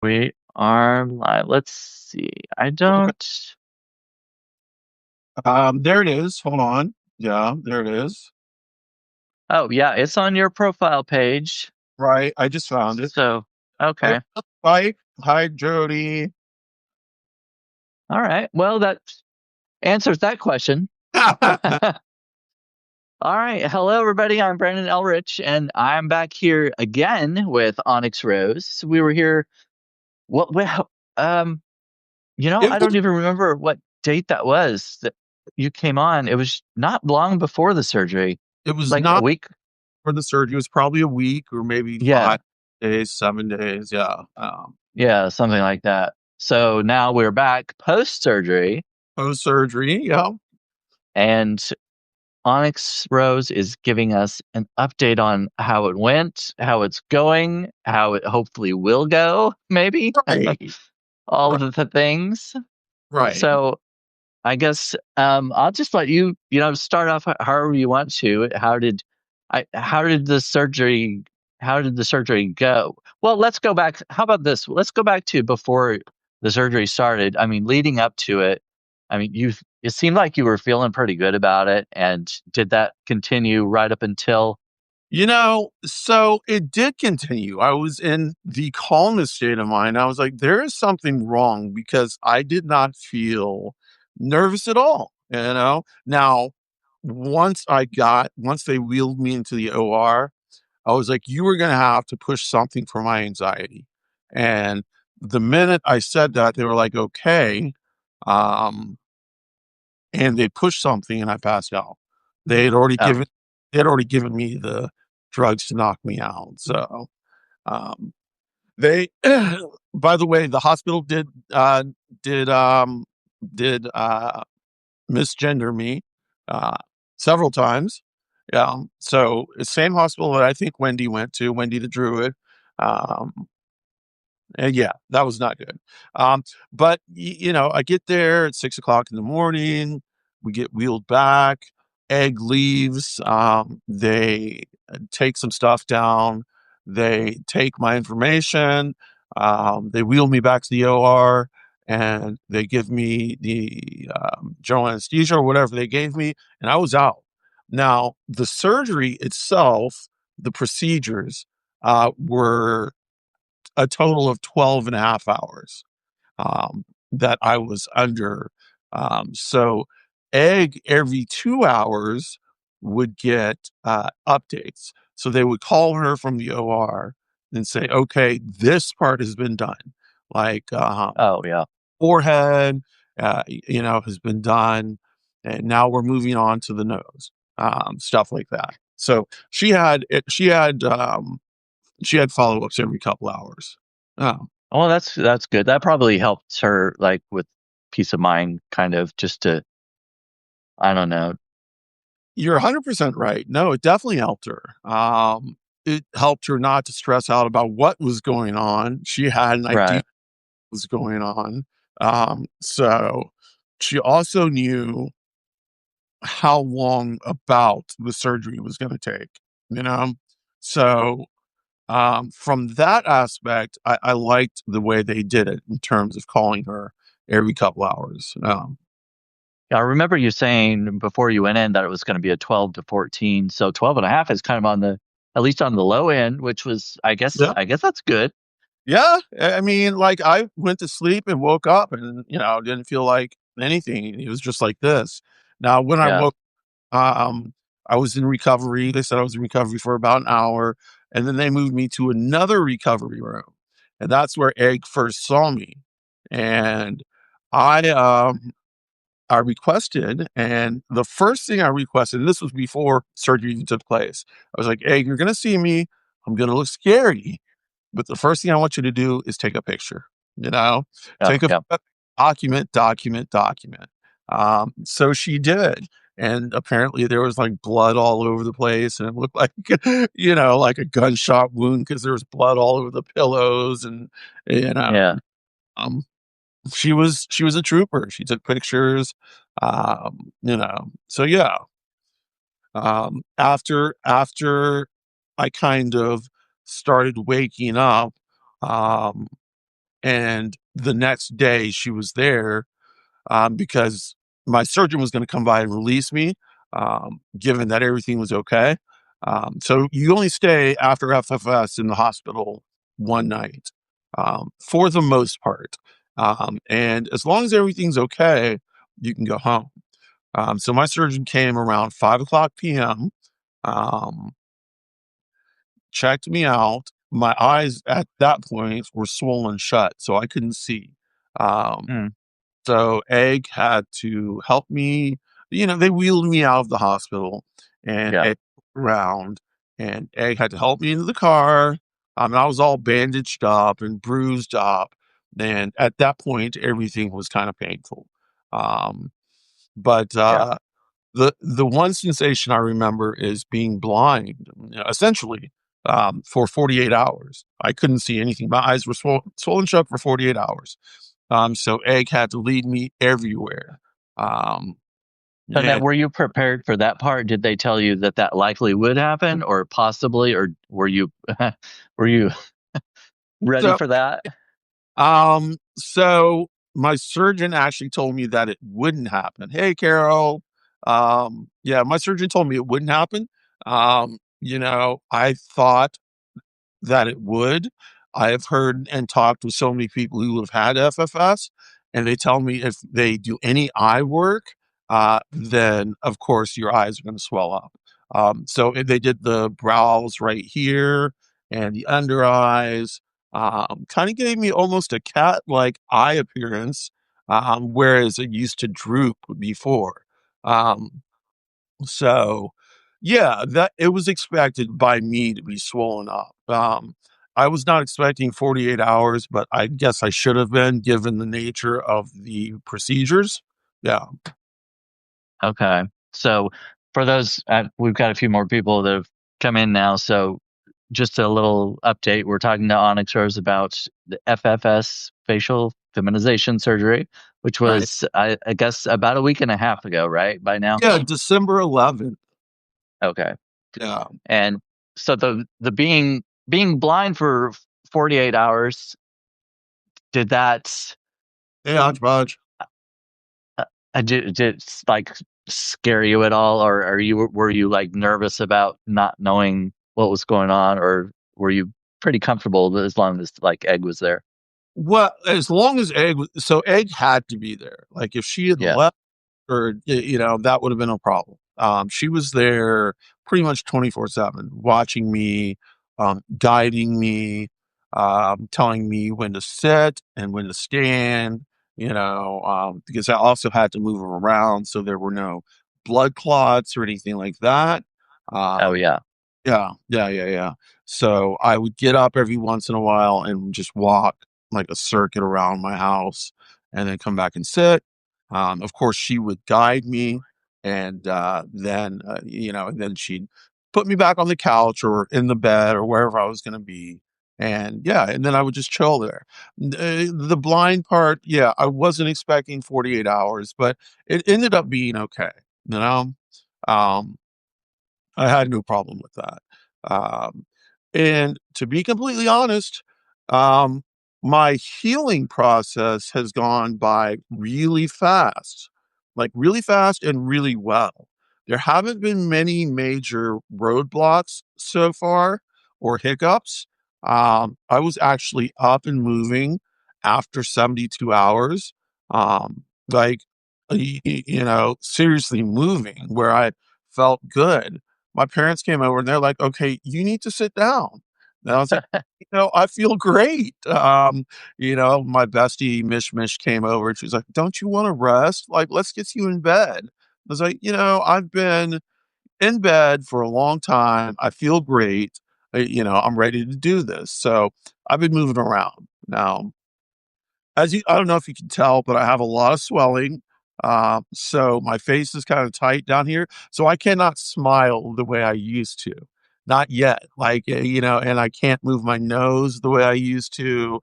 We are live. Let's see. I Okay. don't. There it is. Hold on. Yeah, there it is. Oh, yeah, it's on your profile page. Right. I just found it. So, Hey, okay. Mike. Hi, Jody. All right. Well, that answers that question. All right. Hello, everybody. I'm Brandon Ellrich, and I'm back here again with OnyxRose. We were here. What? Well, um, It I was don't even remember what date that was that you came on. It was not long before the surgery, it was like a not week. for the surgery. It was probably a week or maybe Yeah. 5 days, 7 days. Yeah. Yeah, something like that. So now we're back post surgery, Post surgery. Yeah. and Onyx Rose is giving us an update on how it went, how it's going, how it hopefully will go, maybe Right. all Right. of the things. Right. So I guess I'll just let you, start off however you want to. How did the surgery, how did the surgery go? Well, let's go back. How about this? Let's go back to before the surgery started. I mean, leading up to it. I mean, it seemed like you were feeling pretty good about it. And did that continue right up until? So it did continue. I was in the calmest state of mind. I was like, there is something wrong because I did not feel nervous at all. Now, once they wheeled me into the OR, I was like, you were going to have to push something for my anxiety. And the minute I said that, they were like, okay. Um, and they pushed something and I passed out. They had already Oh, given they had already given me the drugs to knock me out. So um they by the way, the hospital did did misgender me uh several times. Yeah. So it's same hospital that I think Wendy went to, Wendy the Druid. Um and yeah, that was not good. But I get there at 6 o'clock in the morning. We get wheeled back. Egg leaves. They take some stuff down. They take my information. They wheel me back to the OR, and they give me the general anesthesia or whatever they gave me, and I was out. Now, the surgery itself, the procedures, were a total of 12 and a half hours that I was under. So, Egg every 2 hours would get updates. So they would call her from the OR and say, okay, this part has been done. Like oh yeah. forehead, has been done. And now we're moving on to the nose, stuff like that. So she had follow ups every couple hours. Oh, Well, that's good. That probably helped her, like, with peace of mind, kind of, just to, I don't know. you're 100% right. No, it definitely helped her. It helped her not to stress out about what was going on. She had an idea Right. what was going on. So she also knew how long about the surgery was going to take, you know? So from that aspect, I liked the way they did it in terms of calling her every couple hours. Yeah, I remember you saying before you went in that it was going to be a 12 to 14. So 12 and a half is kind of on the, at least on the low end, which was, Yeah. I guess that's good. Yeah, I mean, like, I went to sleep and woke up and, didn't feel like anything. It was just like this. Now, when I Yeah. woke, um, I was in recovery. They said I was in recovery for about an hour, and then they moved me to another recovery room, and that's where Egg first saw me. And I, I requested, and the first thing I requested, and this was before surgery even took place, I was like, "Egg, you're gonna see me. I'm gonna look scary. But the first thing I want you to do is take a picture, you know, Yeah. take a Yeah. document. So she did. And apparently there was like blood all over the place and it looked like, like a gunshot wound because there was blood all over the pillows and, you know, Yeah. um, she was a trooper. She took pictures, so yeah. After I kind of started waking up, um, And the next day she was there, because my surgeon was going to come by and release me, given that everything was okay. So you only stay after FFS in the hospital one night, for the most part. And as long as everything's okay, you can go home. So my surgeon came around 5 o'clock p.m., um, checked me out. My eyes at that point were swollen shut, so I couldn't see. Um, Mm, so Egg had to help me. They wheeled me out of the hospital and yeah, Egg around, and Egg had to help me into the car. I was all bandaged up and bruised up. And at that point, everything was kind of painful. Um, but yeah. the one sensation I remember is being blind, essentially, for 48 hours. I couldn't see anything. My eyes were swollen shut for 48 hours. So Egg had to lead me everywhere. Um, So now, and were you prepared for that part? Did they tell you that that likely would happen, or possibly, or were you were you ready so, for that? so my surgeon actually told me that it wouldn't happen. Hey, Carol. Yeah, my surgeon told me it wouldn't happen. I thought that it would. I have heard and talked with so many people who have had FFS, and they tell me if they do any eye work, then of course your eyes are going to swell up. So if they did the brows right here and the under eyes, kind of gave me almost a cat-like eye appearance, whereas it used to droop before. Um, so, yeah, that it was expected by me to be swollen up. I was not expecting 48 hours, but I guess I should have been given the nature of the procedures. Yeah, Okay. So for those, we've got a few more people that have come in now. So just a little update. We're talking to OnyxRose about the FFS facial feminization surgery, which right. was, I guess, about a week and a half ago, right? By now. Yeah, December 11th. Okay. Yeah. And so the being blind for 48 hours, did that Hey, Hodgepodge. did it like scare you at all, or were you like nervous about not knowing what was going on, or were you pretty comfortable as long as like Egg was there? Well, as long as Egg had to be there. Like if she had Yeah. left, or that would have been a problem. She was there pretty much 24/7, watching me, guiding me, telling me when to sit and when to stand. Because I also had to move around, so there were no blood clots or anything like that. Oh Um, yeah. yeah, yeah, yeah, yeah. So I would get up every once in a while and just walk like a circuit around my house and then come back and sit. Of course, she would guide me, and then she'd put me back on the couch or in the bed or wherever I was going to be. And yeah, and then I would just chill there. The blind part, yeah, I wasn't expecting 48 hours, but it ended up being okay. You know, um, I had no problem with that. Um, and to be completely honest, um, my healing process has gone by really fast and really well. There haven't been many major roadblocks so far or hiccups. I was actually up and moving after 72 hours. Like, seriously moving where I felt good. My parents came over and they're like, "Okay, you need to sit down." And I was like, "I feel great." My bestie Mish Mish came over and she was like, "Don't you want to rest? Like, let's get you in bed." I was like, I've been in bed for a long time. I feel great. I'm ready to do this. So I've been moving around now. I don't know if you can tell, but I have a lot of swelling. So my face is kind of tight down here. So I cannot smile the way I used to. Not yet. Like, and I can't move my nose the way I used to.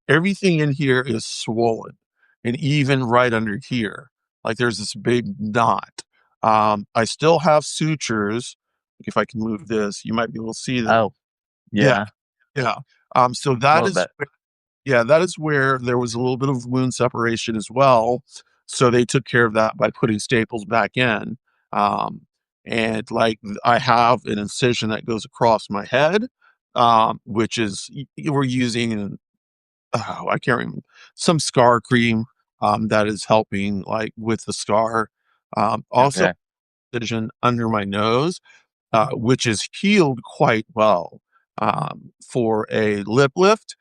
Everything in here is swollen. And even right under here, like there's this big knot. I still have sutures. If I can move this, you might be able to see them. Oh Yeah. yeah. Yeah. So A that little is bit. Yeah, that is where there was a little bit of wound separation as well. So they took care of that by putting staples back in. Um, and like I have an incision that goes across my head, which is we're using I can't remember some scar cream that is helping like with the scar. Also Okay. incision under my nose which is healed quite well for a lip lift.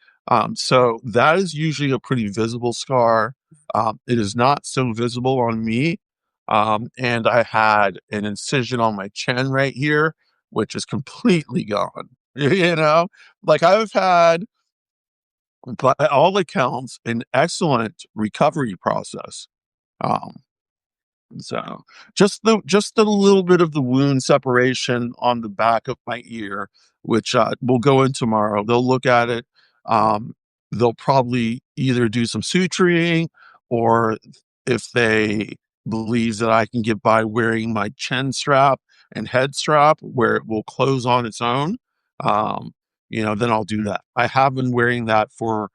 So that is usually a pretty visible scar. It is not so visible on me. And I had an incision on my chin right here, which is completely gone. You know, like I've had, by all accounts, an excellent recovery process. Um, so just a little bit of the wound separation on the back of my ear, which we'll go in tomorrow. They'll look at it. Um, they'll probably either do some suturing, or if they believe that I can get by wearing my chin strap and head strap where it will close on its own, um, then I'll do that. I have been wearing that for,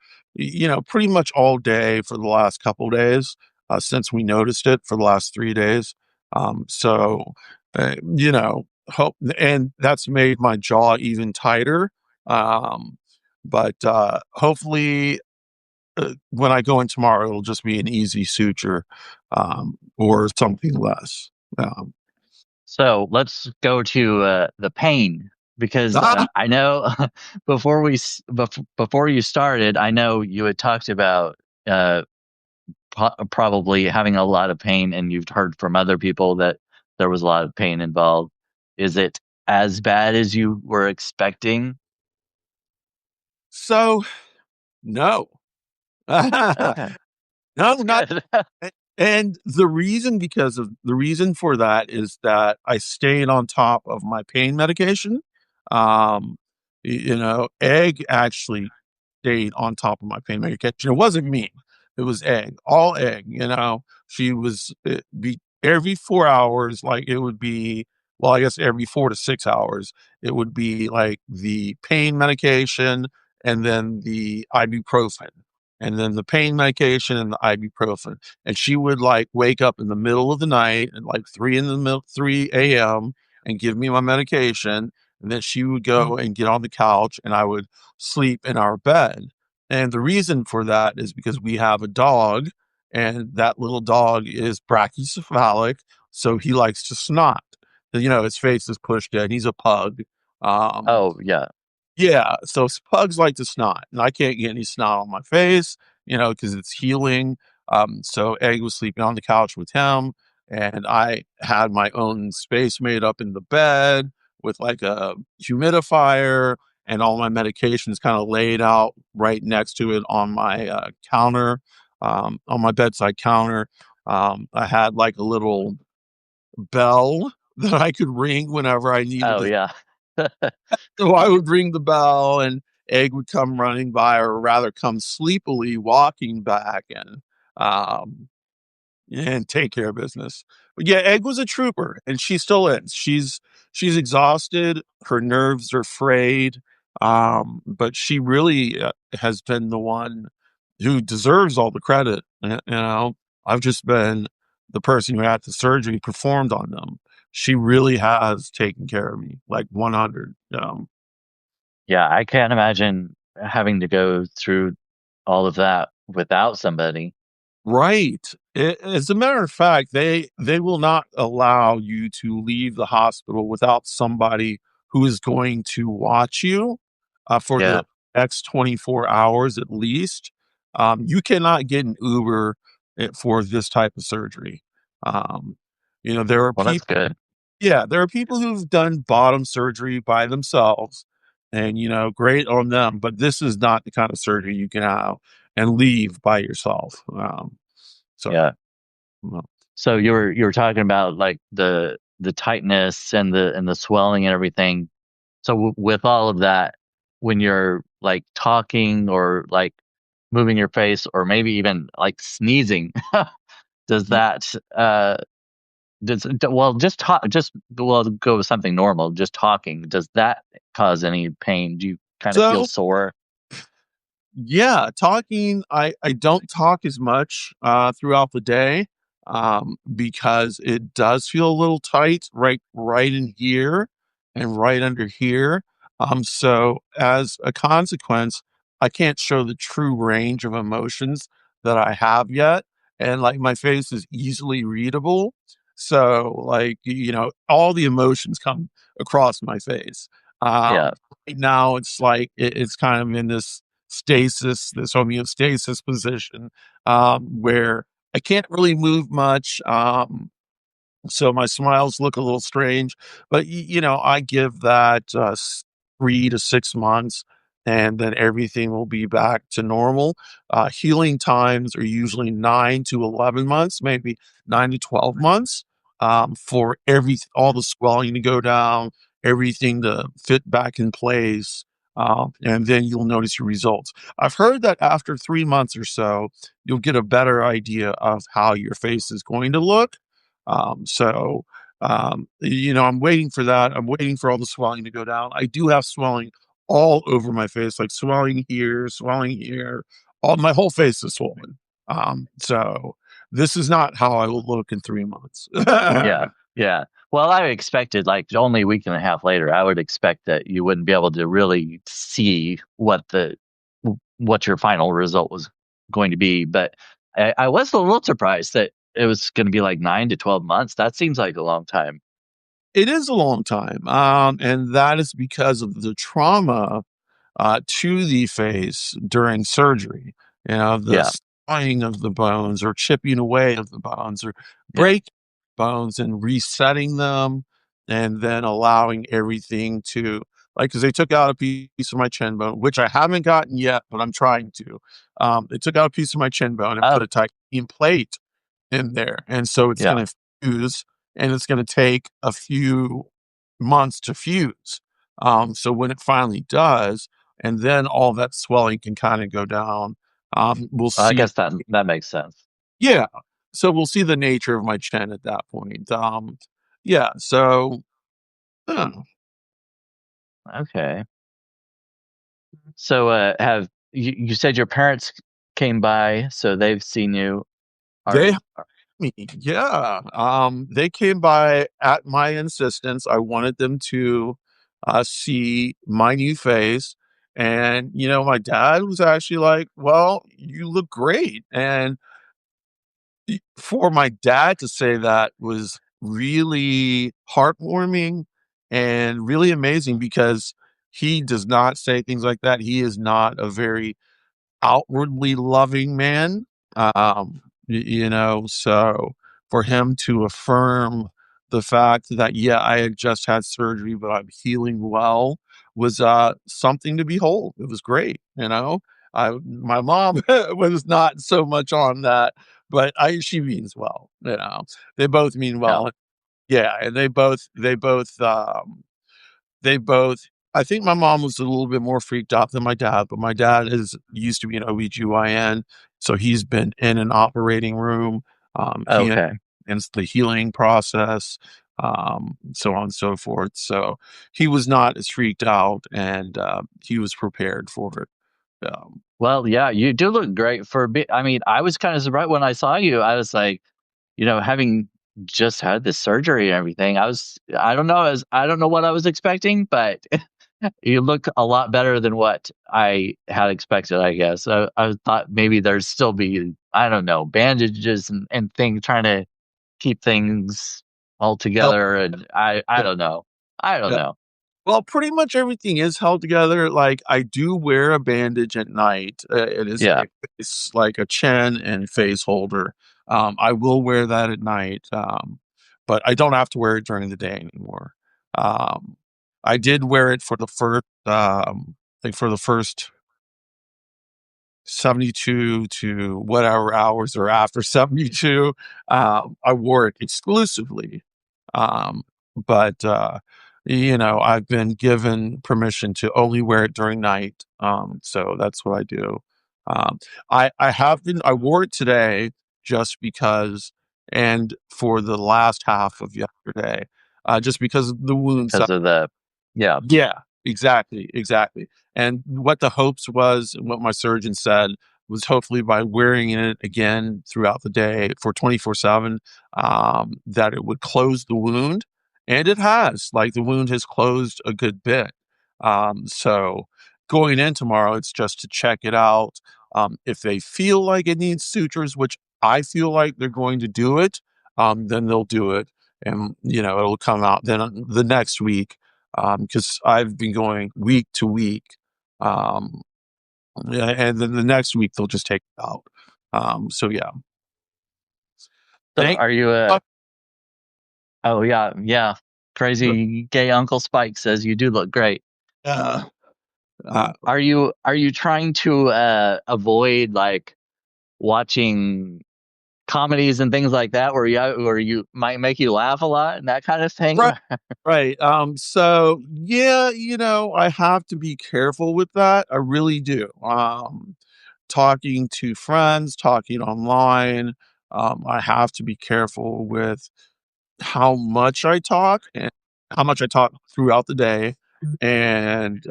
pretty much all day for the last couple days since we noticed it for the last 3 days. So, hope, and that's made my jaw even tighter. Um, but hopefully, when I go in tomorrow, it'll just be an easy suture or something less. Um, So let's go to the pain because ah, I know before you started, I know you had talked about uh, probably having a lot of pain, and you've heard from other people that there was a lot of pain involved. Is it as bad as you were expecting? so, no. No, Okay, that's not. good. And the reason for that is that I stayed on top of my pain medication. Um, Egg actually stayed on top of my pain medication. It wasn't me. It was Egg, all Egg. She was every 4 hours, like it would be, well, I guess every 4 to 6 hours, it would be like the pain medication and then the ibuprofen and then the pain medication and the ibuprofen. And she would like wake up in the middle of the night at like 3 a.m. and give me my medication. And then she would go and get on the couch and I would sleep in our bed. And the reason for that is because we have a dog and that little dog is brachycephalic. So he likes to snot. His face is pushed in. He's a pug. Um, Oh yeah. yeah, so pugs like to snot, and I can't get any snot on my face, because it's healing. So Egg was sleeping on the couch with him, and I had my own space made up in the bed with like a humidifier and all my medications kind of laid out right next to it on my counter, on my bedside counter. I had like a little bell that I could ring whenever I needed Oh to, yeah. so I would ring the bell and Egg would come running by, or rather come sleepily walking back um and take care of business. But yeah, Egg was a trooper and she still is. She's exhausted, her nerves are frayed. But she really has been the one who deserves all the credit. I've just been the person who had the surgery performed on them. She really has taken care of me like 100. Yeah, I can't imagine having to go through all of that without somebody. Right. As a matter of fact, they will not allow you to leave the hospital without somebody who is going to watch you for Yeah. the next 24 hours at least. You cannot get an Uber for this type of surgery. Um, there are Well, that's people, good. yeah, there are people who've done bottom surgery by themselves, and great on them. But this is not the kind of surgery you can have and leave by yourself. So, Yeah. well, So you were talking about like the tightness and the swelling and everything. So with all of that, when you're like talking or like moving your face or maybe even like sneezing, does y- that well just talk just well go with something normal, just talking. Does that cause any pain? Do you kind of feel so sore? Yeah, talking, I don't talk as much throughout the day because it does feel a little tight right in here and right under here. So as a consequence, I can't show the true range of emotions that I have yet. And like my face is easily readable. So like, all the emotions come across my face. Yeah. Right now it's like it's kind of in this homeostasis position, where I can't really move much. So my smiles look a little strange, but I give that 3 to 6 months, and then everything will be back to normal. Healing times are usually 9 to 11 months, maybe 9 to 12 months, for all the swelling to go down, everything to fit back in place, and then you'll notice your results. I've heard that after 3 months or so, you'll get a better idea of how your face is going to look. So, I'm waiting for that. I'm waiting for all the swelling to go down. I do have swelling all over my face, like swelling here. All my whole face is swollen. So this is not how I will look in 3 months. Yeah. Yeah. Well, I expected like only a week and a half later, I would expect that you wouldn't be able to really see what your final result was going to be. But I was a little surprised that it was going to be like 9 to 12 months. That seems like a long time. It is a long time, and that is because of the trauma to the face during surgery. The Yeah. spine of the bones or chipping away of the bones or Yeah. breaking bones and resetting them, and then allowing everything to, like, because they took out a piece of my chin bone, which I haven't gotten yet, but I'm trying to. They took out a piece of my chin bone and put Oh, a titanium plate in there. And so it's yeah. going to fuse, and it's going to take a few months to fuse. So when it finally does, and then all that swelling can kind of go down, we'll I see. guess that makes sense. Yeah. So we'll see the nature of my chin at that point. Yeah. So uh, Okay. So, have you said your parents came by, so they've seen you? they Are me. Yeah. They came by at my insistence. I wanted them to see my new face. And, my dad was actually like, well, you look great. And for my dad to say that was really heartwarming and really amazing because he does not say things like that. He is not a very outwardly loving man. So for him to affirm the fact that, yeah, I had just had surgery, but I'm healing well was something to behold. It was great. My mom was not so much on that, but she means well. They both mean no. well. Yeah, and they both I think my mom was a little bit more freaked out than my dad, but my dad is used to be an OBGYN, so he's been in an operating room. He Okay. understands the healing process, so on and so forth. So he was not as freaked out, and he was prepared for it. Well, yeah, you do look great for I mean, I was kind of surprised when I saw you. I was like, having just had this surgery and everything, I don't know, I don't know what I was expecting, but you look a lot better than what I had expected, I guess. I thought maybe there'd still be, I don't know, bandages and things trying to keep things all Help. together. And I Yeah. don't know. I don't Yeah. know. Well, pretty much everything is held together. Like, I do wear a bandage at night. It is Yeah. like a chin and face holder. I will wear that at night, but I don't have to wear it during the day anymore. Um, I did wear it for the first, like for the first 72 to whatever hours or after 72. I wore it exclusively. Um, but, I've been given permission to only wear it during night. So that's what I do. Um, I wore it today just because, and for the last half of yesterday, just because of the wounds. Because of the, yeah. Yeah. Exactly, exactly. And what the hopes was, and what my surgeon said was hopefully by wearing it again throughout the day for 24/7, that it would close the wound. And it has, like the wound has closed a good bit. So going in tomorrow, it's just to check it out. If they feel like it needs sutures, which I feel like they're going to do it, then they'll do it. And, it'll come out then the next week because I've been going week to week. Um, yeah, and then the next week they'll just take it out. So yeah, So thank. are you oh yeah, yeah. Crazy gay Uncle Spike says you do look great. Uh, uh, Are you trying to avoid like watching comedies and things like that where you might make you laugh a lot and that kind of thing? right, right. So yeah, I have to be careful with that. I really do. Talking to friends, talking online. I have to be careful with how much I talk and how much I talk throughout the day and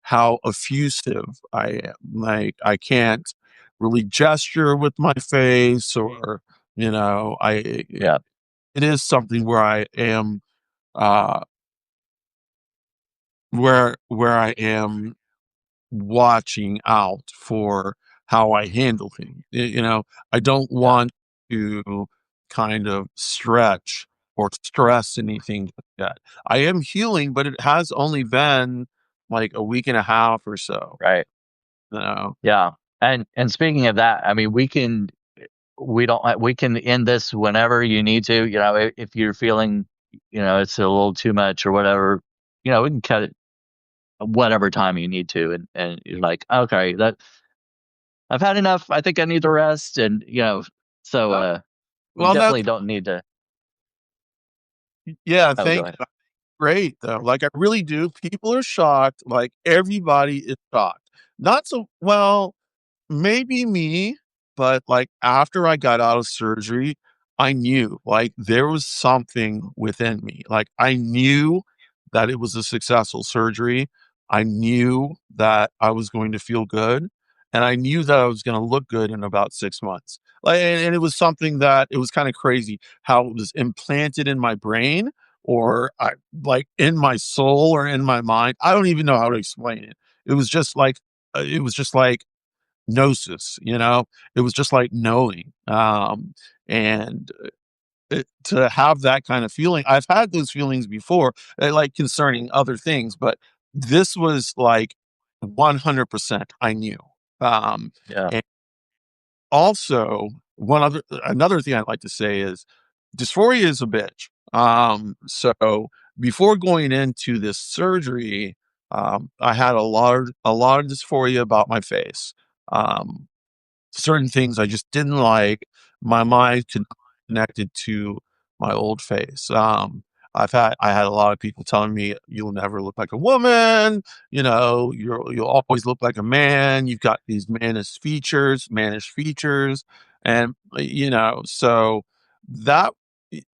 how effusive I am. Like I can't really gesture with my face or Yeah, it is something where I am uh where I am watching out for how I handle things. I don't yeah, want to kind of stretch or stress anything like that. I am healing, but it has only been like a week and a half or so. right. You know, Yeah. And speaking of that, I mean, we can end this whenever you need to, if you're feeling, it's a little too much or whatever, we can cut it whatever time you need to. And you're like, okay, that I've had enough. I think I need to rest. And, so, Uh, we well, definitely that's don't need to. yeah. Oh, go Thank ahead. you. Great though. Like I really do. People are shocked. Like everybody is shocked. Not so well. Maybe me, but, like, after I got out of surgery, I knew, like, there was something within me. Like, I knew that it was a successful surgery. I knew that I was going to feel good, and I knew that I was gonna look good in about 6 months. Like, and it was something that it was kinda crazy how it was implanted in my brain or in my soul or in my mind. I don't even know how to explain it. It was just like gnosis, it was just like knowing. And to have that kind of feeling, I've had those feelings before, like concerning other things, but this was like 100% I knew. Yeah. And also, another thing I'd like to say is dysphoria is a bitch. So before going into this surgery, I had a lot of dysphoria about my face. Um, Certain things I just didn't like. My mind connected to my old face. I had a lot of people telling me you'll never look like a woman, you'll always look like a man, you've got these mannish features. And so that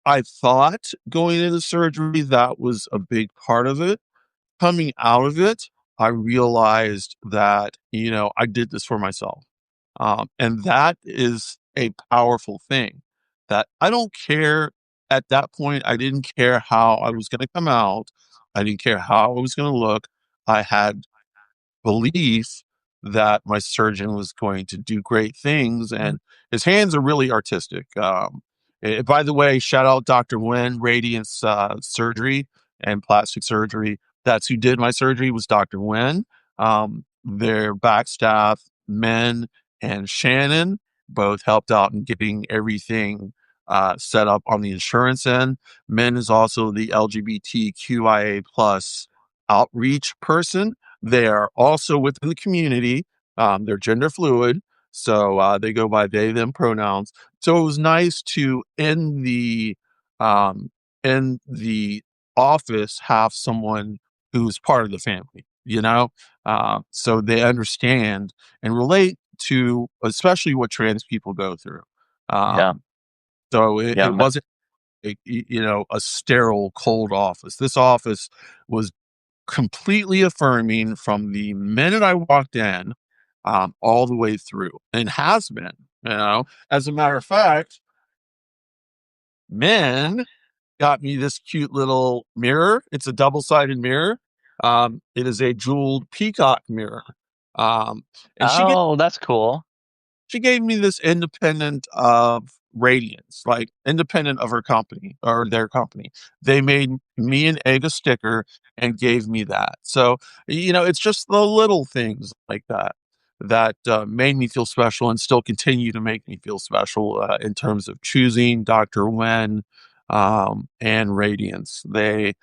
I thought going into surgery that was a big part of it. Coming out of it, I realized that, I did this for myself. And that is a powerful thing that I don't care at that point. I didn't care how I was going to come out. I didn't care how I was going to look. I had belief that my surgeon was going to do great things, and his hands are really artistic. By the way, shout out Dr. Wen, Radiance Surgery and Plastic Surgery. That's who did my surgery was Dr. Wen. Their back staff, Men and Shannon, both helped out in getting everything set up on the insurance end. Men is also the LGBTQIA plus outreach person. They are also within the community. They're gender fluid, so they go by they them pronouns. So it was nice to um, in the office have someone who's part of the family. So they understand and relate to especially what trans people go through. Yeah. Um, so Yeah. it wasn't a sterile cold office. This office was completely affirming from the minute I walked in, all the way through, and has been. You know, as a matter of fact, men got me this cute little mirror. It's a double-sided mirror. It is a jeweled peacock mirror. Um, and Oh, that's cool. she gave me this independent of Radiance, like independent of her company or their company. They made me an egg a sticker and gave me that. So, it's just the little things like that that made me feel special and still continue to make me feel special in terms of choosing Dr. Wen and Radiance. They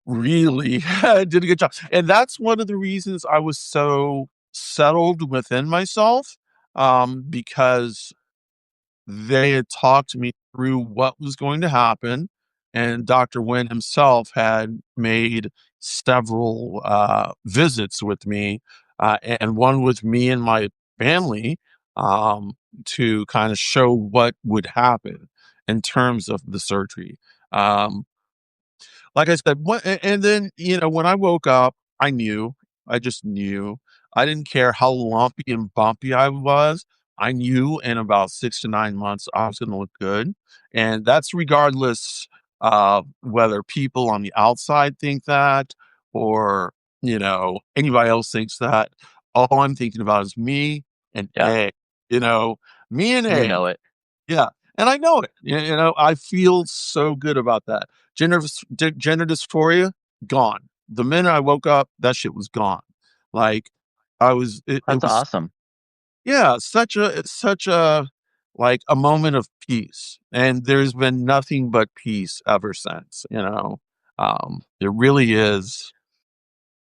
really did a good job. And that's one of the reasons I was so settled within myself, because they had talked me through what was going to happen. And Dr. Wynn himself had made several visits with me, and one with me and my family, to kind of show what would happen in terms of the surgery. Um, like I said, and then, when I woke up, I just knew. I didn't care how lumpy and bumpy I was. I knew in about 6 to 9 months I was going to look good. And that's regardless of whether people on the outside think that, or, anybody else thinks that. All I'm thinking about is me and Yeah, egg, you know, me and you know egg. it. Yeah, and I know it. I feel so good about that. Gender dysphoria, gone. The minute I woke up, that shit was gone. Like, it That's was, awesome. yeah, it's such a, like, a moment of peace, and there's been nothing but peace ever since, it really is,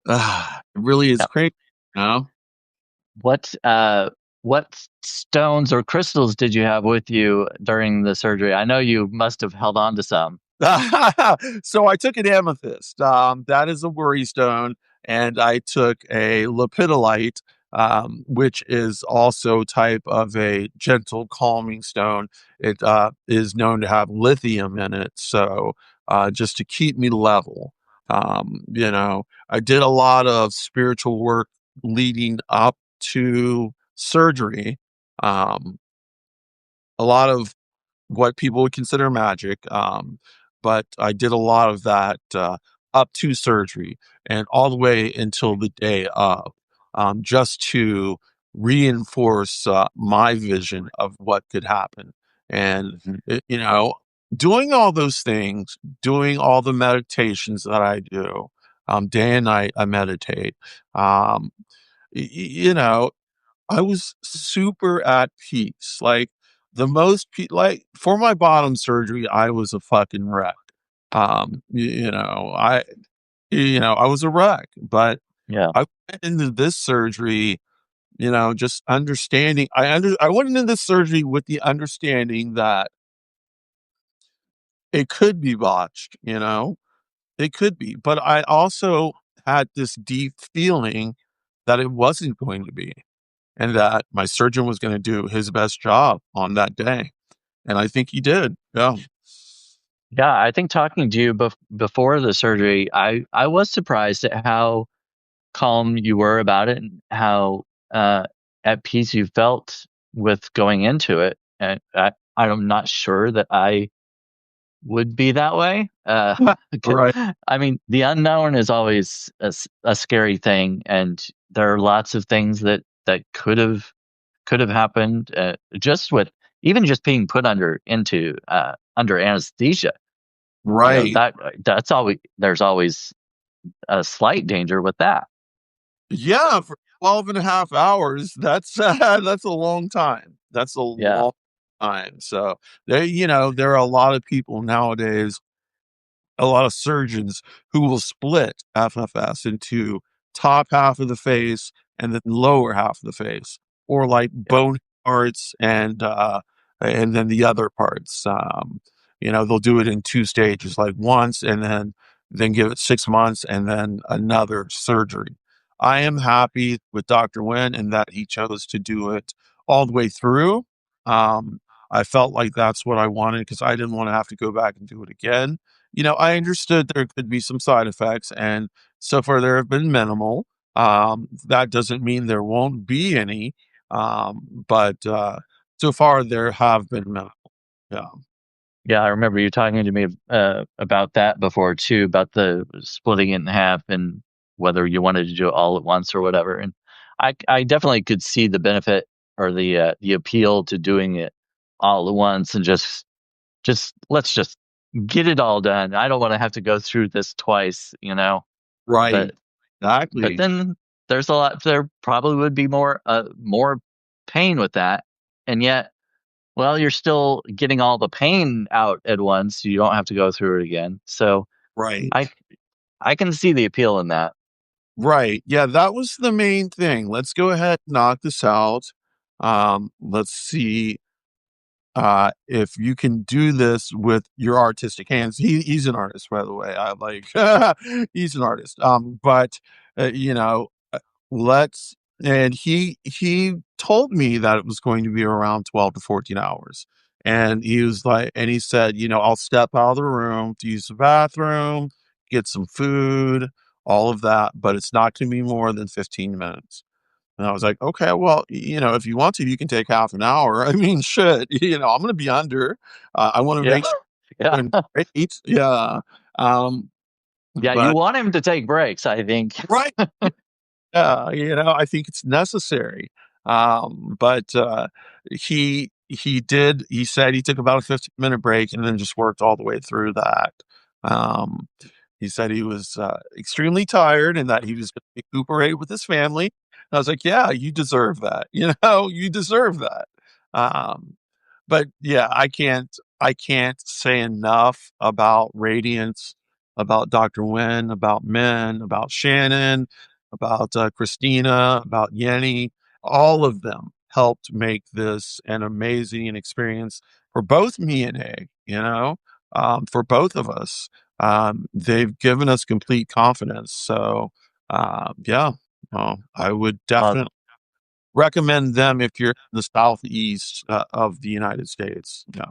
it really is Yeah. great, you know? What what stones or crystals did you have with you during the surgery? I know you must have held on to some. So I took an amethyst. That is a worry stone, and I took a lepidolite, which is also type of a gentle calming stone. It is known to have lithium in it, so just to keep me level. I did a lot of spiritual work leading up to surgery. Um, a lot of what people would consider magic. But I did a lot of that up to surgery and all the way until the day of, just to reinforce my vision of what could happen. And, Mhm. doing all those things, doing all the meditations that I do, day and night, I meditate. Um, y- y- you know, I was super at peace. Like, like, for my bottom surgery, I was a fucking wreck. I was a wreck, but Yeah. I went into this surgery, just understanding. I went into this surgery with the understanding that it could be botched, it could be, but I also had this deep feeling that it wasn't going to be, and that my surgeon was gonna do his best job on that day, and I think he did. Yeah. Yeah, I think talking to you before the surgery, I was surprised at how calm you were about it and how at peace you felt with going into it. And I'm not sure that I would be that way. Right. I mean, the unknown is always a scary thing, and there are lots of things that could have happened just with even just being put under anesthesia. Right. That's always there's always a slight danger with that. Yeah, for 12 and a half hours, that's, that's a long time. That's a Yeah, long time. So, there are a lot of people nowadays, a lot of surgeons who will split FFS into top half of the face and then lower half of the face, or like yeah, bone parts and then the other parts. They'll do it in two stages, like once and then give it 6 months and then another surgery. I am happy with Dr. Wynn and that he chose to do it all the way through. Um, I felt like that's what I wanted because I didn't want to have to go back and do it again. I understood there could be some side effects, and so far there have been minimal. That doesn't mean there won't be any, but so far there have been minimal. Yeah. Yeah, I remember you talking to me about that before too, about the splitting it in half and whether you wanted to do it all at once or whatever. And I definitely could see the benefit or the appeal to doing it all at once and just let's just get it all done. I don't want to have to go through this twice, you know. Right. But but Exactly. then there probably would be more pain with that. And yet, well, you're still getting all the pain out at once, so you don't have to go through it again. So Right. I I can see the appeal in that. Right. Yeah, that was the main thing. Let's go ahead and knock this out. Let's see if you can do this with your artistic hands. He's an artist, by the way. I like he's an artist. But you know, let's and he told me that it was going to be around 12 to 14 hours. And he was like, and he said, I'll step out of the room to use the bathroom, get some food, all of that, but it's not going to be more than 15 minutes. And I was like, okay, well, if you want to, you can take half an hour. I mean, shit, I'm going to be under. I want to Yeah. make sure Yeah. you're doing great. Yeah. Um, Yeah, you but want him to take breaks, I think. right. Yeah, I think it's necessary. But he said he took about a 15-minute break and then just worked all the way through that. Um, he said he was extremely tired and that he was going to recuperate with his family. And I was like, yeah, you deserve that. You deserve that. Um, but yeah, I can't say enough about Radiance, about Dr. Wen, about Men, about Shannon, about Christina, about Yenny. All of them helped make this an amazing experience for both me and Egg, for both of us. They've given us complete confidence. So, yeah, I would Well, definitely recommend them if you're in the southeast of the United States. Yeah.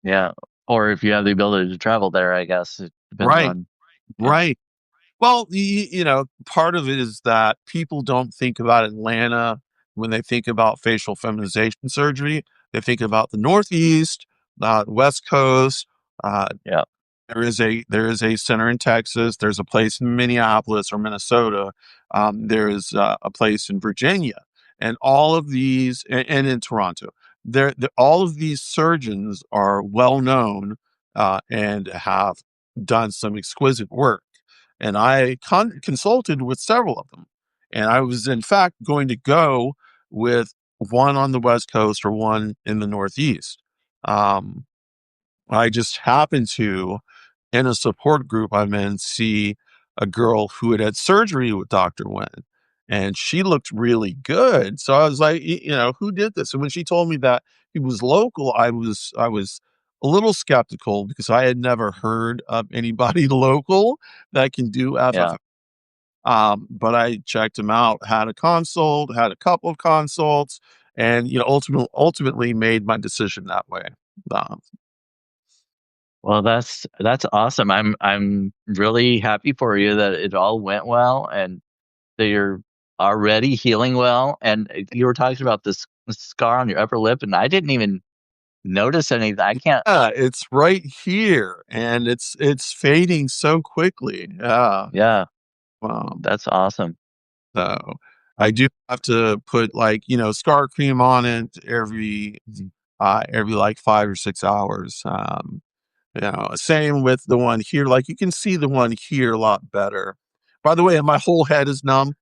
yeah. Or if you have the ability to travel there, I guess it depends Right. on. Yeah. Right. Well, part of it is that people don't think about Atlanta when they think about facial feminization surgery. They think about the Northeast, West Coast. Uh, Yeah. there is a center in Texas. There's a place in Minneapolis or Minnesota. There is a place in Virginia, and all of these, and in Toronto. All of these surgeons are well known and have done some exquisite work. And I consulted with several of them, and I was in fact going to go with one on the West Coast or one in the Northeast. Um, I just happened to, in a support group I'm in, see a girl who had had surgery with Dr. Wen, and she looked really good. So I was like, who did this? And when she told me that he was local, I was a little skeptical because I had never heard of anybody local that can do FFA. Yeah. But I checked him out, had a consult, had a couple of consults, and ultimately made my decision that way. Um, Well, that's awesome. I'm really happy for you that it all went well and that you're already healing well. And you were talking about this scar on your upper lip, and I didn't even notice anything. I can't. Yeah, it's right here, and it's fading so quickly. Yeah. Yeah, Um, that's awesome. so I do have to put scar cream on it every like 5 or 6 hours. Same with the one here. Like you can see the one here a lot better. By the way, and my whole head is numb,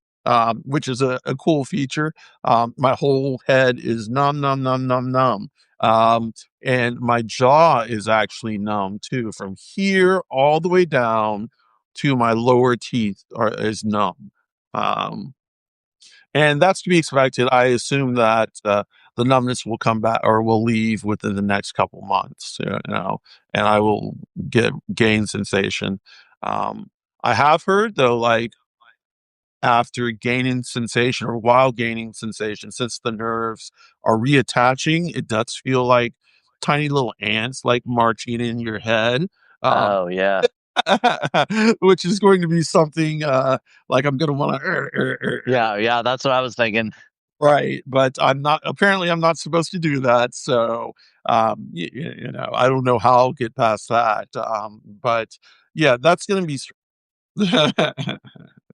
which is a cool feature. My whole head is numb, numb, numb, numb, numb. And my jaw is actually numb too, from here all the way down to my lower teeth is numb. Um, and that's to be expected. I assume that the numbness will come back or will leave within the next couple months, and I will gain sensation. Um, I have heard though, like after gaining sensation or while gaining sensation, since the nerves are reattaching, it does feel like tiny little ants like marching in your head. Oh yeah. which is going to be something like I'm going to want Yeah, yeah, that's what I was thinking. right, but I'm not. Apparently, I'm not supposed to do that. So, I don't know how I'll get past that. But yeah, that's going to be.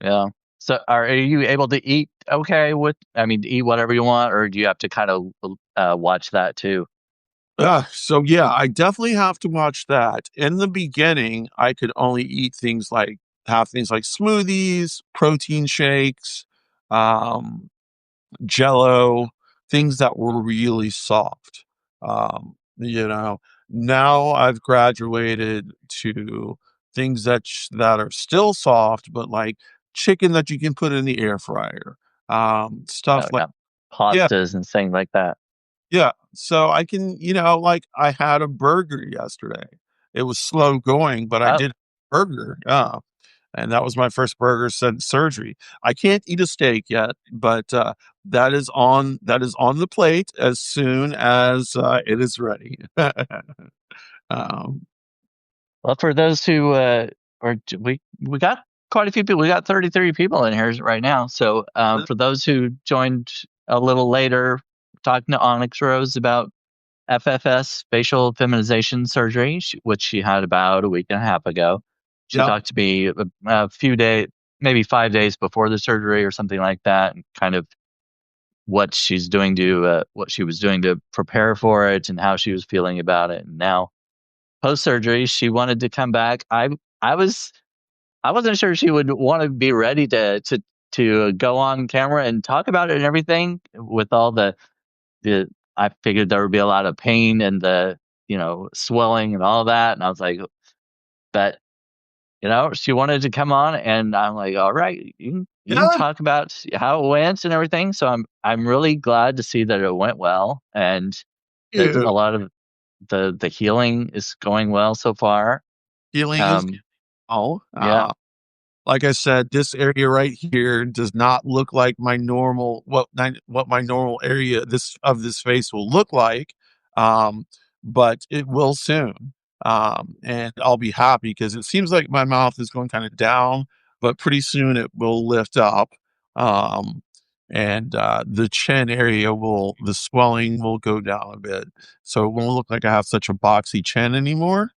Yeah. So are you able to eat okay with, I mean, eat whatever you want, or do you have to kind of watch that too? So yeah, I definitely have to watch that. In the beginning, I could only eat things like have things like smoothies, protein shakes, um, Jello, things that were really soft. Um, you know, now I've graduated to things that are still soft, but like chicken that you can put in the air fryer. Oh Stuff like yeah. yeah, Pastas and things like that. yeah. So I can, like I had a burger yesterday. It was slow going, but I Oh, did a burger. Yeah. And that was my first burger since surgery. I can't eat a steak yet, but that is on the plate as soon as it is ready. um, well, for those who we got quite a few people. We got 33 people in here right now. So for those who joined a little later, talking to Onyx Rose about FFS, facial feminization surgery, which she had about a week and a half ago. She yeah, talked to me a few days, maybe 5 days before the surgery or something like that, and kind of what she was doing to prepare for it and how she was feeling about it. And now post surgery, she wanted to come back. I was I wasn't sure she would want to be ready to go on camera and talk about it and everything with all the I figured there would be a lot of pain and the swelling and all that, and I was like, but she wanted to come on, and I'm like, all right, you can yeah, talk about how it went and everything. So I'm really glad to see that it went well and that yeah. a lot of the healing is going well so far. Healing is Um, all. yeah. Like I said, this area right here does not look like my normal what my normal area this face will look like. Um, but it will soon. And I'll be happy because it seems like my mouth is going kind of down, but pretty soon it will lift up. Um, and the chin area the swelling will go down a bit. So it won't look like I have such a boxy chin anymore.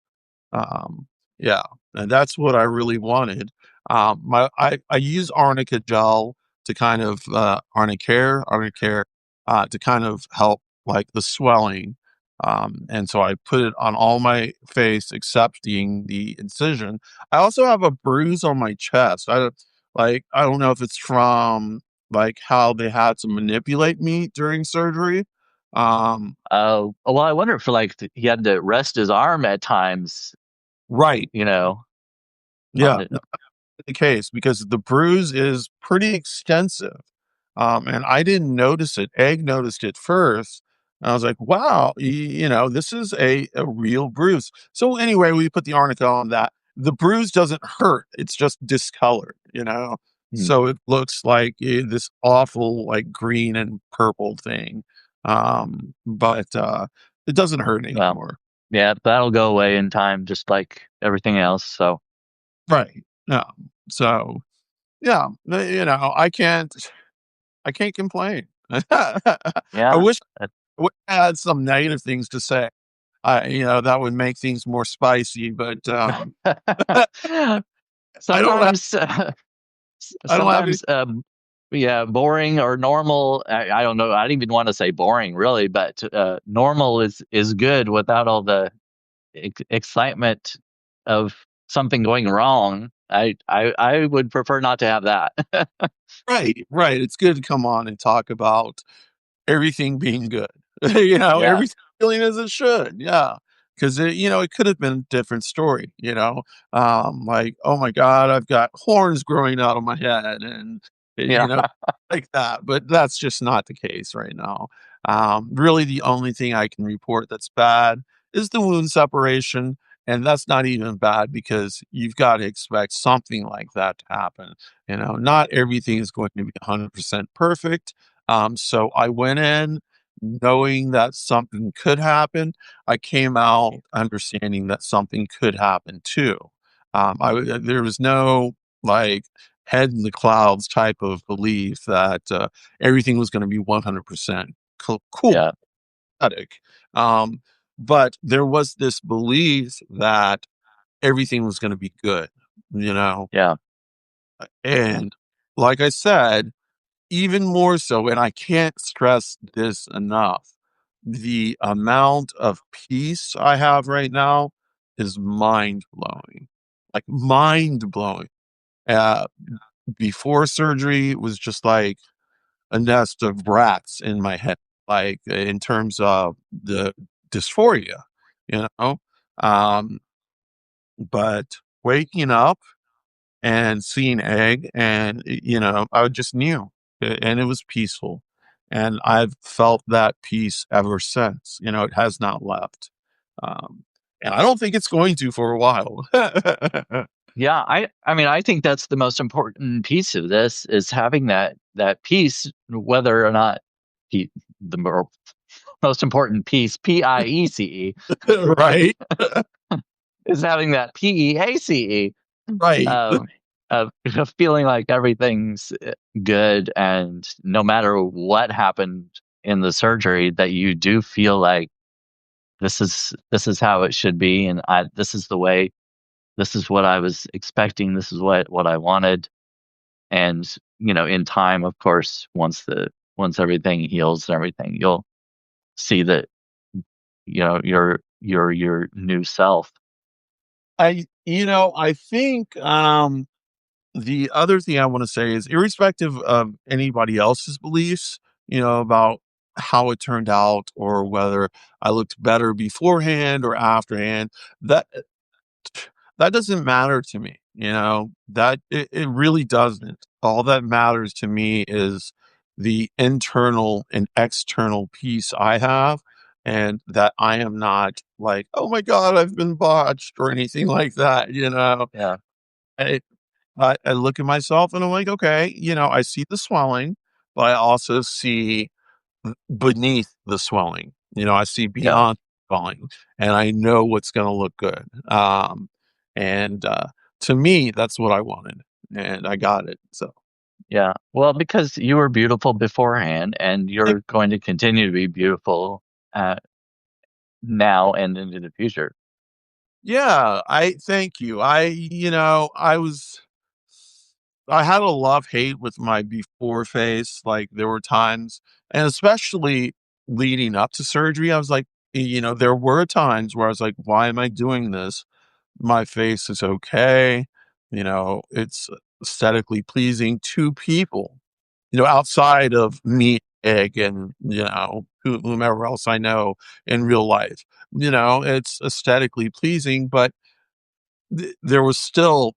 Um, yeah, and that's what I really wanted. I use arnica gel to kind of arnicare to kind of help like the swelling. And so I put it on all my face except the incision. I also have a bruise on my chest. I don't know if it's from like how they had to manipulate me during surgery. Um, Oh, well, I wonder if like he had to rest his arm at times, right. you know, on Yeah. it. The case because the bruise is pretty extensive. And I didn't notice it. Egg noticed it first. And I was like, wow, this is a real bruise. So anyway, we put the arnica on that. The bruise doesn't hurt. It's just discolored. Hmm. So it looks like this awful, like green and purple thing. But it doesn't hurt Well, anymore. yeah, that'll go away in time, just like everything else. So Right. Yeah. So yeah, I can't complain. I yeah. wish I had some negative things to say. That would make things more spicy, but, I don't have Sometimes, I don't have any. sometimes, yeah, boring or normal. I don't know. I don't even want to say boring, really, but normal is good without all the excitement of something going wrong. I would prefer not to have that. Right, right, it's good to come on and talk about everything being good. Yeah, Everything feeling as it should, yeah. 'Cause it could have been a different story. Like, "Oh my god, I've got horns growing out of my head," and, yeah, like that, but that's just not the case right now. Really, the only thing I can report that's bad is the wound separation, and that's not even bad because you've gotta expect something like that to happen. Not everything is going to be 100% perfect. So I went in knowing that something could happen, I came out understanding that something could happen too. There was no like head in the clouds type of belief that everything was going to be 100% cool. Yeah. Static. Um, but there was this belief that everything was going to be good, you know? Yeah. And like I said, even more so, and I can't stress this enough, the amount of peace I have right now is mind blowing. Like mind blowing. Uh, Before surgery it was just like a nest of rats in my head, like in terms of the dysphoria, you know? Um, but waking up and seeing egg and, I just knew and it was peaceful. And I've felt that peace ever since, it has not left. Um, and I don't think it's going to for a while. Yeah, I mean, I think that's the most important piece of this is having that piece, whether or not he, the most important piece, PIECE, Right. is having that PEACE Right. of of feeling like everything's good, and no matter what happened in the surgery, that you do feel like this is how it should be, and I this is the way, this is what I was expecting, this is what I wanted. And in time, of course, once everything heals and everything, you'll see that your new self. I think the other thing I want to say is irrespective of anybody else's beliefs, about how it turned out or whether I looked better beforehand or afterhand, that that doesn't matter to me, that it really doesn't. All that matters to me is the internal and external peace I have, and that I am not like, oh my God, I've been botched or anything like that, Yeah. I, I look at myself and I'm like, okay, I see the swelling, but I also see beneath the swelling. I see Yeah. beyond swelling, and I know what's going to look good. And to me, that's what I wanted, and I got it. So, Yeah. Well, because you were beautiful beforehand, and like, you're going to continue to be beautiful uh, now and into the future. yeah, I thank you. I had a love hate with my before face. Like there were times, and especially leading up to surgery, I was like, there were times where I was like, why am I doing this? My face is okay. It's aesthetically pleasing to people, outside of me, egg, and, whomever else I know in real life. It's aesthetically pleasing, but there was still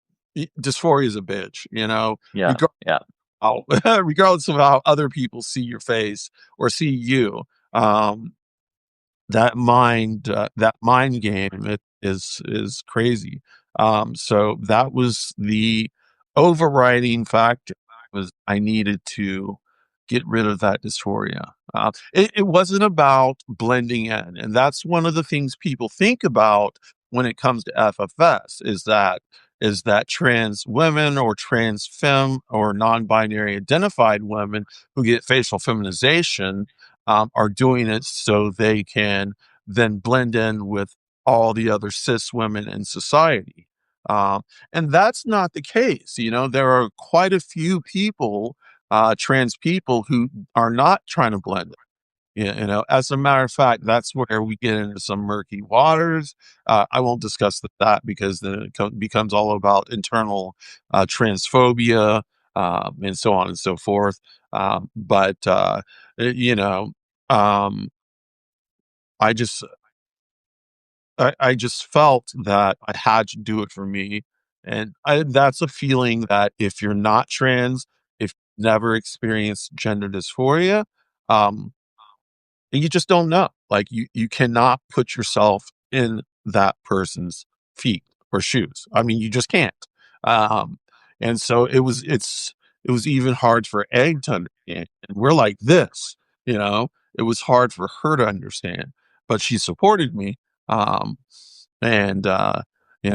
dysphoria is a bitch, Yeah. regardless Yeah. regardless of how other people see your face or see you. Um, that mind game is crazy. So that was the overriding factor, was I needed to get rid of that dysphoria. It wasn't about blending in, and that's one of the things people think about when it comes to FFS, is that trans women or trans femme or non-binary identified women who get facial feminization are doing it so they can then blend in with all the other cis women in society. Um, and that's not the case. There are quite a few people, trans people, who are not trying to blend. As a matter of fact, that's where we get into some murky waters. I won't discuss that because then it becomes all about internal transphobia, and so on and so forth. But you know, um, I just I just felt that I had to do it for me, and that's a feeling that if you're not trans, if you've never experienced gender dysphoria, um, and you just don't know. Like you cannot put yourself in that person's feet or shoes. I mean, you just can't. Um, and so it was even hard for Egg to understand. And we're like this, you know. it was hard for her to understand, but she supported me. Um, and,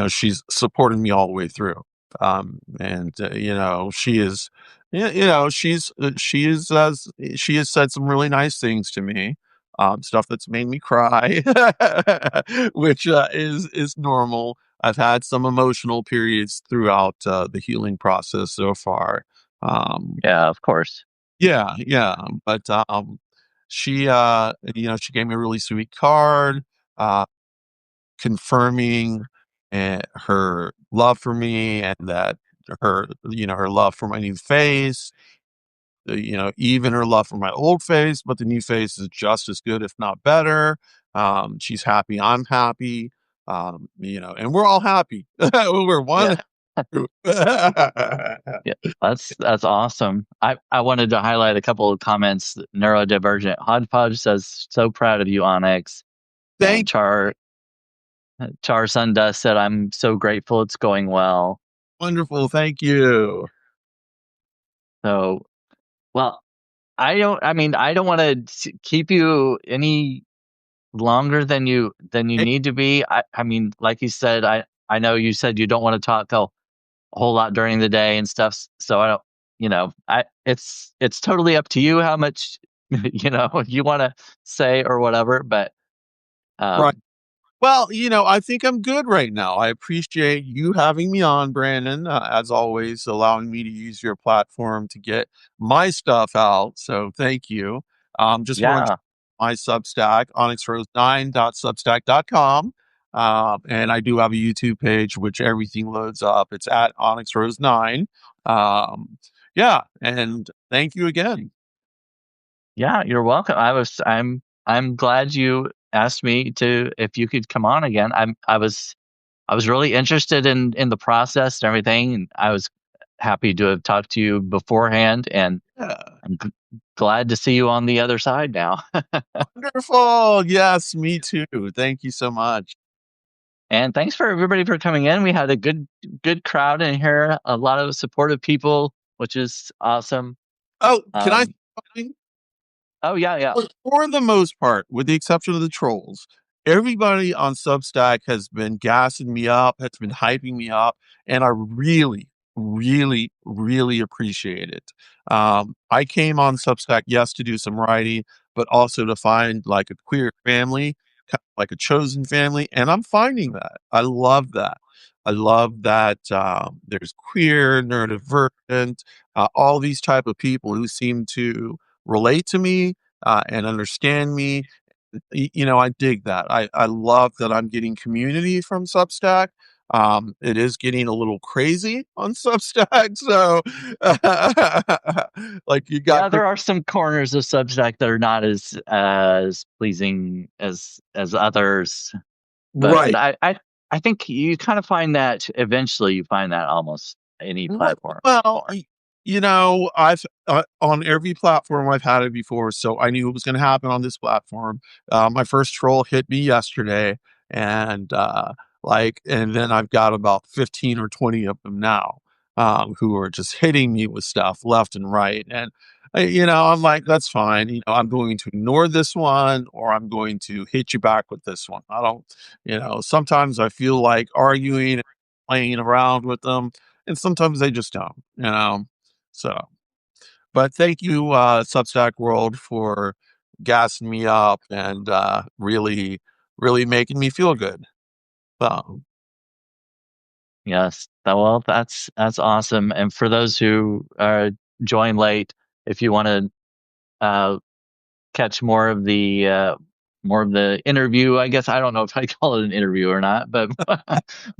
she's supported me all the way through. And, she is, she has said some really nice things to me, stuff that's made me cry, which, is normal. I've had some emotional periods throughout, the healing process so far. Um, Yeah, of course. yeah, yeah, but, she gave me a really sweet card, uh, confirming, her love for me and that her love for my new face, even her love for my old face, but the new face is just as good, if not better. She's happy, I'm happy, and we're all happy. We're one. Yeah. Yeah, that's awesome. I wanted to highlight a couple of comments. Neurodivergent Hodgepodge says, "So proud of you, Onyx." And Thank Char Sundust said, "I'm so grateful it's going well." Wonderful, thank you. So, well, I mean, I don't want to keep you any longer than you Eh, need to be. I mean, like you said, I know you said you don't want to talk a whole lot during the day and stuff. So I don't, I it's totally up to you how much you want to say or whatever. But right. um, Well, I think I'm good right now. I appreciate you having me on, Brandon, as always, allowing me to use your platform to get my stuff out. So thank you. Just want to yeah, my Substack, onyxrose9.substack.com. And I do have a YouTube page, which everything loads up. It's at OnyxRose9. Um, yeah. And thank you again. yeah, you're welcome. I'm glad you asked me to if you could come on again. I was really interested in the process and everything, and I was happy to have talked to you beforehand, and Yeah. I'm glad to see you on the other side now. Wonderful. Yes, me too. Thank you so much. And thanks for everybody for coming in. We had a good crowd in here, a lot of supportive people, which is awesome. Oh, can I? Um, oh yeah, yeah, For the most part, with the exception of the trolls, everybody on Substack has been gassing me up, has been hyping me up, and I really, really, really appreciate it. I came on Substack, yes, to do some writing, but also to find like a queer family, like a chosen family, and I'm finding that. I love that. I love that there's queer, neurodivergent, all these type of people who seem to relate to me and understand me. I dig that. I love that I'm getting community from Substack. It is getting a little crazy on Substack. So, like you got, yeah. There are some corners of Substack that are not as pleasing as others, but right. I think you kind of find that eventually you find that almost any Right. platform. Well, I've on every platform I've had it before, so I knew it was going to happen on this platform. My first troll hit me yesterday, and and then I've got about 15 or 20 of them now, who are just hitting me with stuff left and right. And I'm like, that's fine. I'm going to ignore this one, or I'm going to hit you back with this one. I don't, sometimes I feel like arguing and playing around with them and sometimes they just don't. So, but thank you, Substack World, for gassing me up and really, really making me feel good. So, Yes. Well, that's awesome. And for those who join late, if you want to uh, catch more of the interview, I guess I don't know if I call it an interview or not, but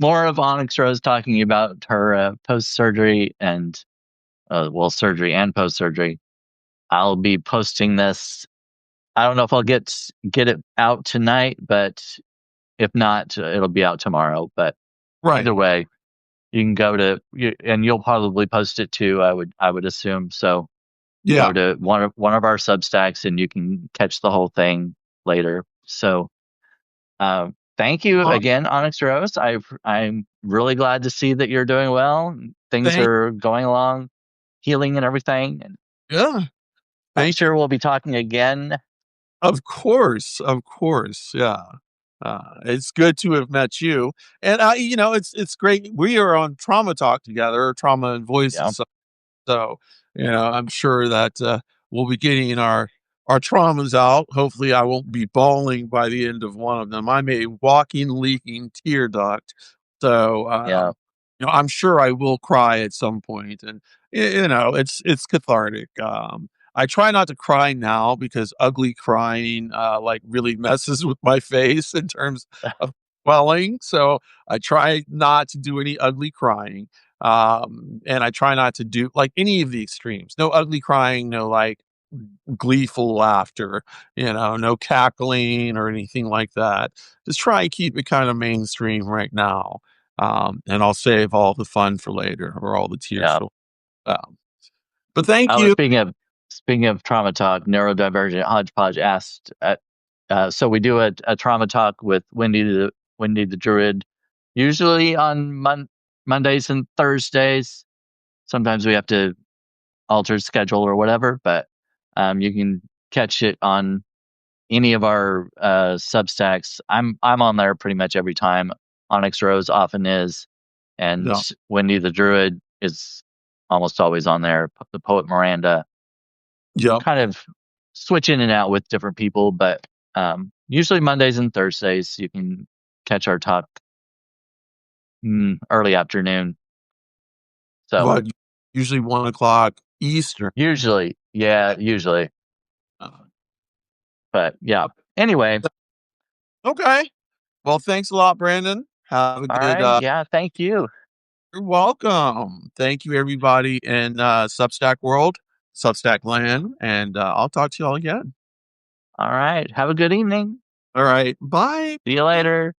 more of Onyx Rose talking about her post surgery and surgery and post surgery. I'll be posting this. I don't know if I'll get it out tonight, but if not, it'll be out tomorrow. But right. either way, you can and you'll probably post it too. I would assume so. Yeah. Go to one of our Substacks and you can catch the whole thing later. So thank you Uh, again, Onyx Rose. I'm really glad to see that you're doing well. Things thank, are going along, healing and everything. And yeah. I'm Thank you. sure we'll be talking again Of course, yeah. It's good to have met you, and it's great. We are on Trauma Talk together, Trauma and Yeah, Voices. So, I'm sure that we'll be getting our traumas out. Hopefully, I won't be bawling by the end of one of them. I'm a walking, leaking tear duct. So, yeah, I'm sure I will cry at some point, and it's cathartic. I try not to cry now because ugly crying like really messes with my face in terms of swelling. So I try not to do any ugly crying. And I try not to do like any of the extremes. No ugly crying, no like gleeful laughter, no cackling or anything like that. Just try and keep it kind of mainstream right now. And I'll save all the fun for later or all the tears yeah. for um, but thank Oh, you. speaking of trauma talk, neurodivergent hodgepodge asked. So we do a trauma talk with Wendy the Druid, usually on Mondays and Thursdays. Sometimes we have to alter schedule or whatever, but you can catch it on any of our Substacks. I'm on there pretty much every time. OnyxRose often is, and Yeah, Wendy the Druid is almost always on there. The poet Miranda, yeah. kind of switch in and out with different people, but usually Mondays and Thursdays you can catch our talk early afternoon. So What usually 1 o'clock Eastern. usually, yeah, usually, Uh, but yeah. Anyway, okay. Well, thanks a lot, Brandon. Have a all good right, yeah, thank you. you're welcome. Thank you everybody in Substack world, Substack land, and I'll talk to you all again. All right, have a good evening. All right. Bye. See you later.